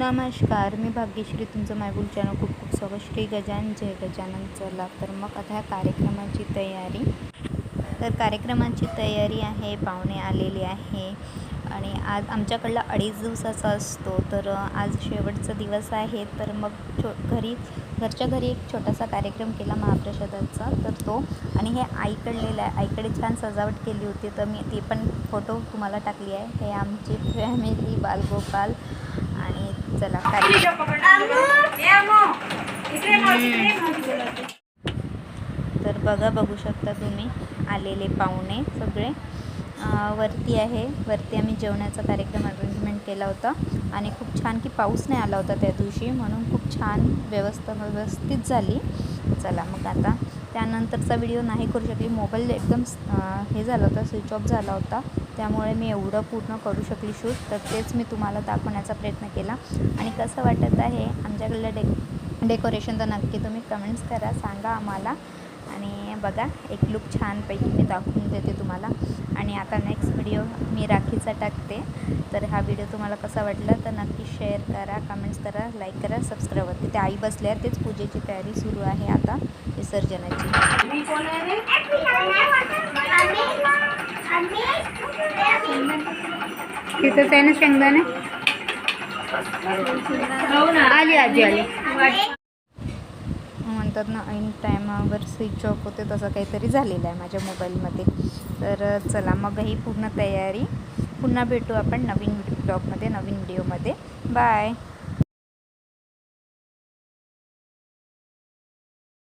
नमस्कार, मी भाग्यश्री. तुमचं मायबोल चॅनल खूप खूप स्वागत. श्री गजानन जय गजानन. चला तर मग आता ह्या कार्यक्रमाची तयारी आहे. पाहुणे आलेले आहे आणि आज आमच्याकडला 2.5 दिवसाचा असतो. तर आज शेवटचा दिवस आहे. तर मग घरच्या घरी एक छोटासा कार्यक्रम केला महाप्रसादाचा. तर तो आणि हे आईकडलेला आहे. आईकडे छान सजावट केली होती, तर मी ती पण फोटो तुम्हाला टाकली आहे. हे आमची फॅमिली, बालगोपाल. आणि चला तर बघू शकता तुम्ही आलेले पाहुणे सगळे वरती आहे. वरती आम्ही जेवणाचा कार्यक्रम अरेंजमेंट केला होता आणि खूप छान की पाऊस नाही आला होता त्या दिवशी, म्हणून खूप छान व्यवस्थित झाली. चला मग आता त्यानंतरचा व्हिडिओ नाही करू शकली. मोबाईल एकदम हे झाला होता, स्विच ऑफ झाला होता, त्यामुळे मी एवढं पूर्ण करू शकली शूट. तर तेच मी तुम्हाला दाखवण्याचा प्रयत्न केला. आणि कसं वाटत आहे आमच्याकडलं डेकोरेशन, तर नक्की तुम्ही कमेंट्स करा, सांगा आम्हाला. आणि बघा एक लुक छानपैकी मी दाखवून देते तुम्हाला. आणि आता नेक्स्ट व्हिडिओ मी राखीचा टाकते. तर हा व्हिडिओ तुम्हाला कसा वाटला तर नक्की शेअर करा, कमेंट्स करा, लाईक करा, सबस्क्राईब करा. तिथे आई बसल्या, तेच पूजेची तयारी सुरू आहे आता विसर्जनाची. तिथं त्याने शेंगदाणे आली म्हणतात ना, ऐन टायमावर स्विच ऑफ होते, तसं काहीतरी झालेलं आहे माझ्या मोबाईलमध्ये. तर चला मग ही पूर्ण तयारी. पुन्हा भेटू आपण नवीन ब्लॉगमध्ये, नवीन व्हिडिओमध्ये. बाय.